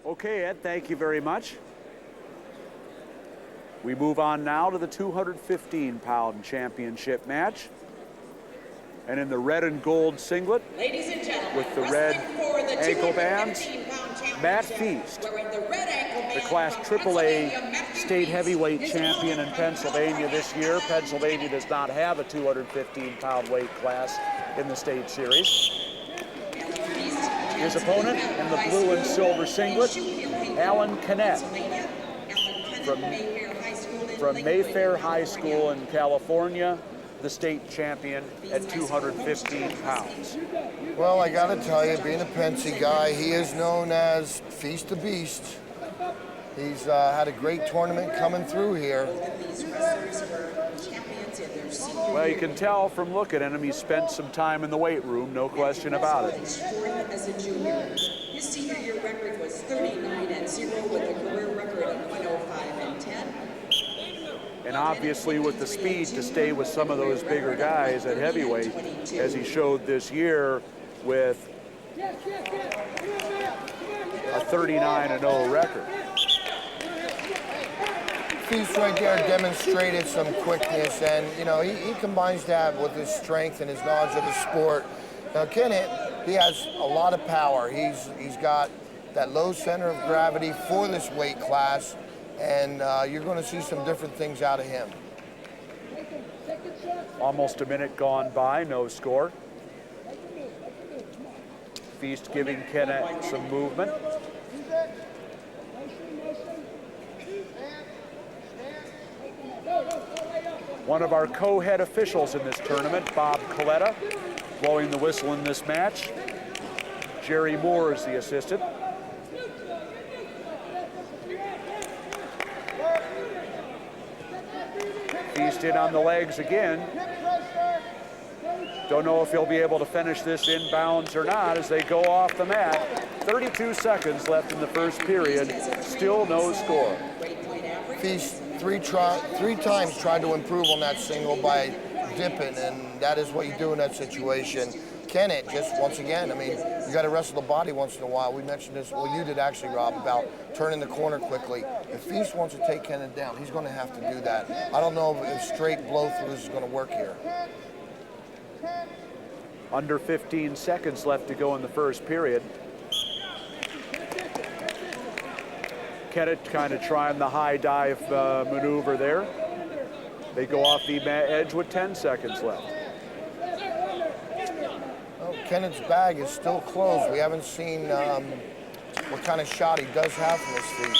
Okay, Ed, thank you very much. We move on now to the 215-pound championship match. And in the red and gold singlet, ladies and gentlemen, with the red ankle bands, Matt Feast, the Class AAA state heavyweight champion in Pennsylvania this year. Pennsylvania does not have a 215-pound weight class in the state series. His opponent in the blue and silver singlet, Alan Kennett from Mayfair High School in California, the state champion at 215 pounds. Well, I got to tell you, being a Pensy guy, he is known as Feast the Beast. He's had a great tournament coming through here. Well, you can tell from looking at him, he spent some time in the weight room, no question about it. As a junior, his senior year record was 39-0 with a career record of 105-10. And obviously with the speed to stay with some of those bigger guys at heavyweight, as he showed this year with a 39-0 record. Feast right there demonstrated some quickness, and you know, he combines that with his strength and his knowledge of the sport. Now Kennett, he has a lot of power. He's got that low center of gravity for this weight class, and you're going to see some different things out of him. Almost a minute gone by, no score. Feast giving Kennett some movement. One of our co-head officials in this tournament, Bob Coletta, blowing the whistle in this match. Jerry Moore is the assistant. Feast in on the legs again. Don't know if he'll be able to finish this inbounds or not as they go off the mat. 32 seconds left in the first period, still no score. Feast three times tried to improve on that single by dipping, and that is what you do in that situation. Kennett, just once again, I mean, you got to wrestle the body once in a while. We mentioned this, well, you did actually, Rob, about turning the corner quickly. If Feast wants to take Kennett down, he's going to have to do that. I don't know if straight blow-throughs is going to work here. Under 15 seconds left to go in the first period. Kennett kind of trying the high dive maneuver there. They go off the edge with 10 seconds left. Well, Kennett's bag is still closed. We haven't seen what kind of shot he does have from his feet.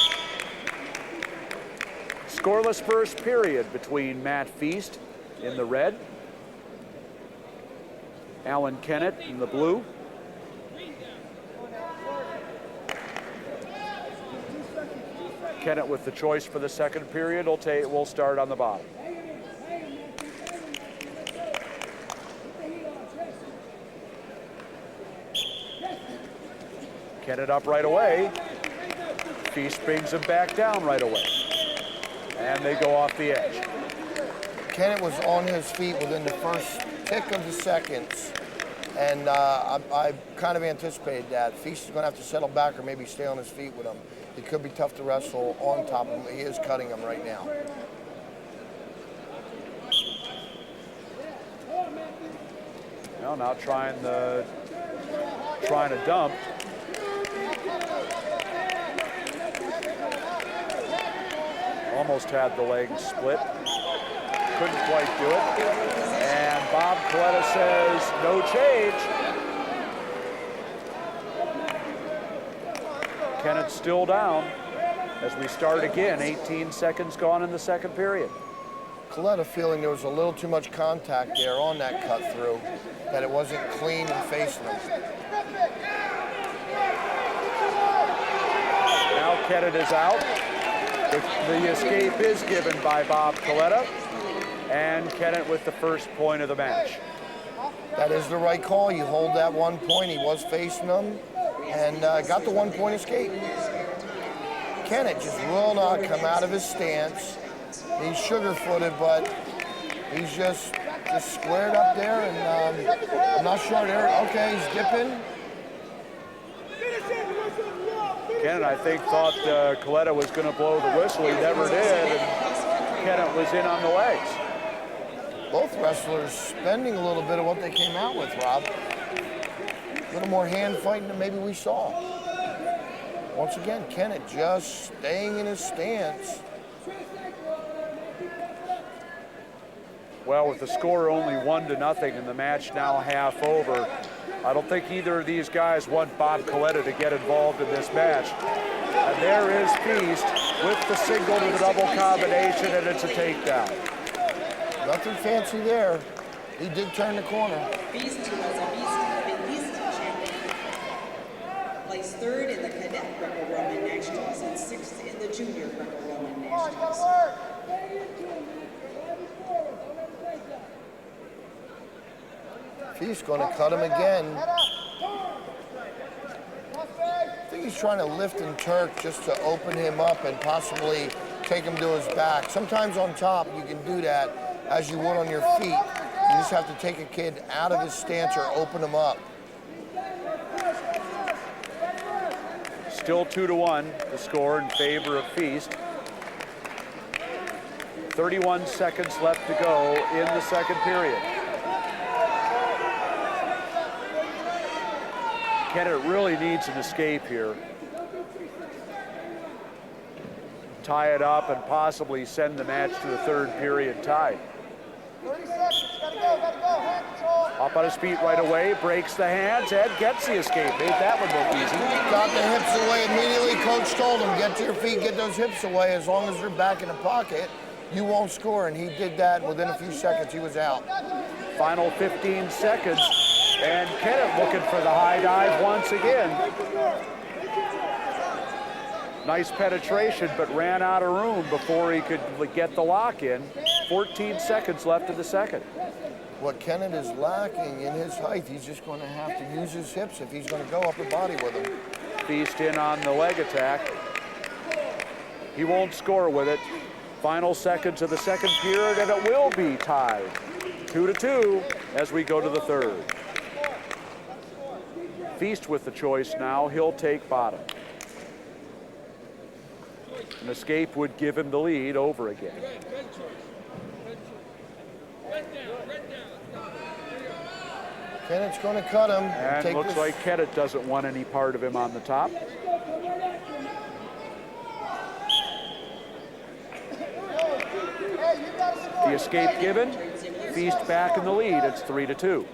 Scoreless first period between Matt Feast in the red, Alan Kennett in the blue. Kennett with the choice for the second period. We'll start on the bottom. Kennett up right away. Feast brings him back down right away. And they go off the edge. Kennett was on his feet within the first tick of the seconds. And I kind of anticipated that. Feast is going to have to settle back or maybe stay on his feet with him. It could be tough to wrestle on top of him. He is cutting him right now. Well, now trying to dump. Almost had the legs split. Couldn't quite do it. And Bob Coletta says, no change. Kennett still down as we start again. 18 seconds gone in the second period. Coletta feeling there was a little too much contact there on that cut through, that it wasn't clean and facing him. Now Kennett is out. The escape is given by Bob Coletta, and Kennett with the first point of the match. That is the right call. You hold that 1 point. He was facing him and got the 1 point escape. Kennett just will not come out of his stance. He's sugar-footed, but he's just squared up there, and I'm not sure there. Okay, he's dipping. Kennett, I think, thought Coletta was going to blow the whistle. He never did, and Kennett was in on the legs. Both wrestlers spending a little bit of what they came out with, Rob. A little more hand fighting than maybe we saw. Once again, Kennett just staying in his stance. Well, with the score only 1-0 and the match now half over, I don't think either of these guys want Bob Coletta to get involved in this match. And there is Feast with the single to the double combination, and it's a takedown. Nothing fancy there. He did turn the corner. Feast, who was a Beast champion, placed third in the Cadet Greco-Roman Nationals and sixth in the Junior Greco-Roman Nationals. He's going to cut him again. I think he's trying to lift and Turk just to open him up and possibly take him to his back. Sometimes on top you can do that as you would on your feet. You just have to take a kid out of his stance or open him up. Still 2-1, the score in favor of Feast. 31 seconds left to go in the second period. Kennett really needs an escape here. Tie it up and possibly send the match to the third period tied. 30 seconds, gotta go, hand control. Up on his feet right away, breaks the hands, and gets the escape. Made that one look easy. Got the hips away immediately. Coach told him, get to your feet, get those hips away. As long as they're back in the pocket, you won't score. And he did that within a few seconds. He was out. Final 15 seconds, and Kennett looking for the high dive once again. Nice penetration, but ran out of room before he could get the lock in. 14 seconds left in the second. What Kennett is lacking in his height, he's just going to have to use his hips if he's going to go upper body with him. Feast in on the leg attack. He won't score with it. Final seconds of the second period, and it will be tied. 2-2 as we go to the third. Feast with the choice now. He'll take bottom. An escape would give him the lead over again. Kennett's going to cut him. And looks like Kennett doesn't want any part of him on the top. The escape given. Feast back in the lead. It's 3-2.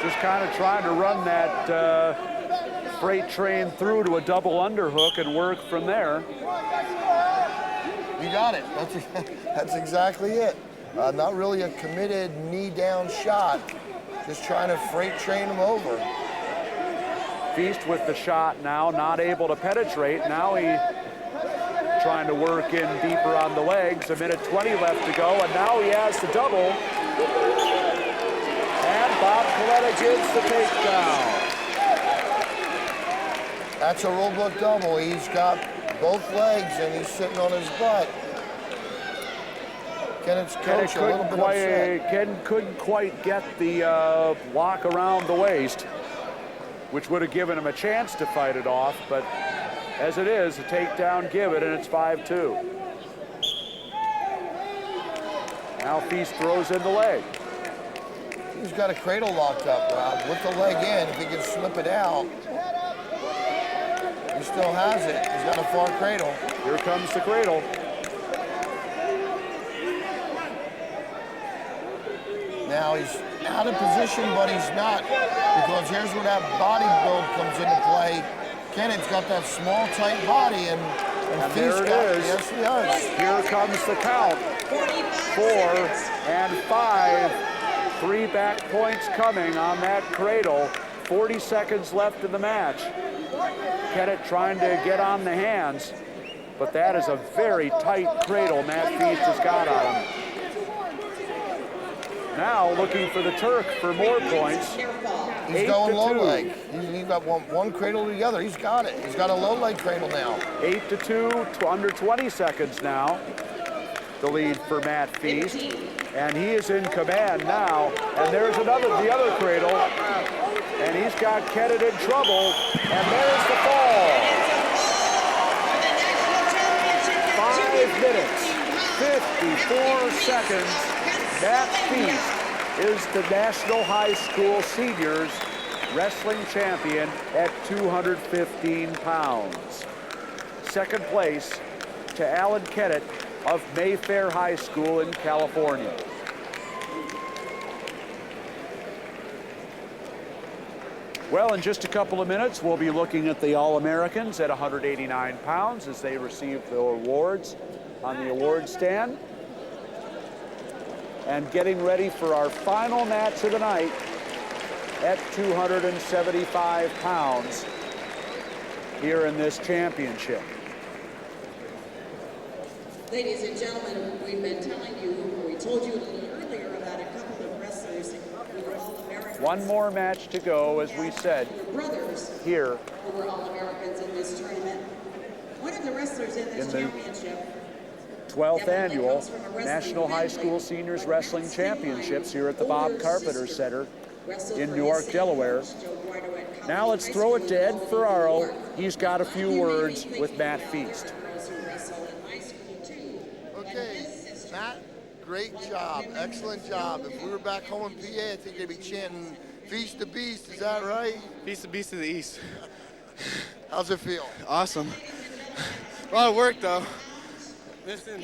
Just kind of trying to run that freight train through to a double underhook and work from there. You got it. That's exactly it. Not really a committed knee down shot. Just trying to freight train him over. Feast with the shot now, not able to penetrate. Now he trying to work in deeper on the legs. 1:20 left to go, and now he has the double. And Bob Coletta gives the takedown. That's a rule book double. He's got both legs and he's sitting on his butt. Kennett's coach a little bit upset. Ken couldn't quite get the lock around the waist, which would have given him a chance to fight it off, but as it is, a takedown given, and it's 5-2. Now Feast throws in the leg. He's got a cradle locked up, Rob. With the leg in, if he can slip it out, he still has it. He's got a far cradle. Here comes the cradle. Now he's out of position, but he's not, because here's where that body build comes into play. Kennett's got that small, tight body, and there it is. Yes, he does. Here comes the count. 4 and 5. 3 back points coming on that cradle. 40 seconds left in the match. Kennett trying to get on the hands, but that is a very tight cradle Matt Feast has got on him. Now looking for the Turk for more points. He's 8 going to low 2. leg. He's got one cradle to the other. He's got it. He's got a low leg cradle now. 8 to 2, under 20 seconds now. The lead for Matt Feast. And he is in command now. And there's the other cradle. And he's got Kennett in trouble. And there's the fall. 5 minutes, 54 seconds. Matt Feast is the National High School Seniors Wrestling Champion at 215 pounds. Second place to Alan Kennett of Mayfair High School in California. Well, in just a couple of minutes, we'll be looking at the All-Americans at 189 pounds as they receive the awards on the award stand. And getting ready for our final match of the night at 275 pounds here in this championship. Ladies and gentlemen, we've been telling you, we told you a little earlier about a couple of wrestlers who were All-Americans. One more match to go, as we said, Brothers here who were All-Americans in this tournament. One of the wrestlers in this championship 12th annual National High School Seniors Wrestling Championships here at the Bob Carpenter Center in Newark, Delaware. Now let's throw it to Ed Ferraro. He's got a few words with Matt Feast. Okay, Matt, great job, excellent job. If we were back home in PA, I think they'd be chanting Feast the Beast, is that right? Feast the Beast of the East. How's it feel? Awesome. A lot of work though. Listen,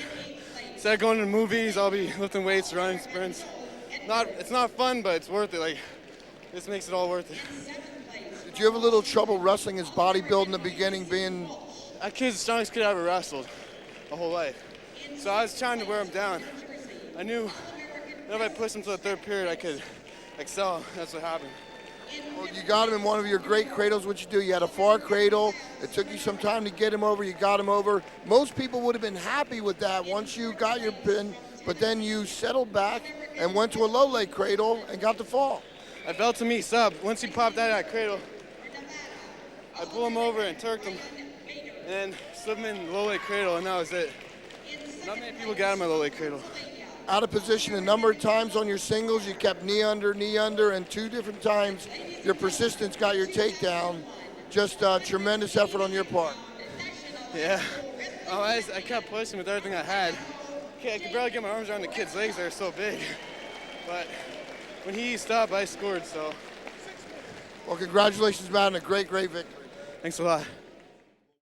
instead of going to the movies, I'll be lifting weights, running sprints. It's not fun, but it's worth it. Like, this makes it all worth it. Did you have a little trouble wrestling as bodybuilding in the beginning, being... That kid's the strongest kid I ever wrestled my whole life. So I was trying to wear him down. I knew that if I pushed him to the third period, I could excel. That's what happened. Well, you got him in one of your great cradles. What you do, you had a far cradle. It took you some time to get him over. You got him over. Most people would have been happy with that once you got your pin, but then you settled back and went to a low leg cradle and got the fall. I felt to me sub. Once he popped out of that cradle, I pulled him over and turked him, and then slid him in the low leg cradle, and that was it. Not many people got him in the low leg cradle. Out of position a number of times on your singles. You kept knee under, and 2 different times your persistence got your takedown. Just a tremendous effort on your part. Yeah. I kept pushing with everything I had. I could barely get my arms around the kid's legs. They were so big. But when he stopped, I scored, so. Well, congratulations, Matt, on a great, great victory. Thanks a lot.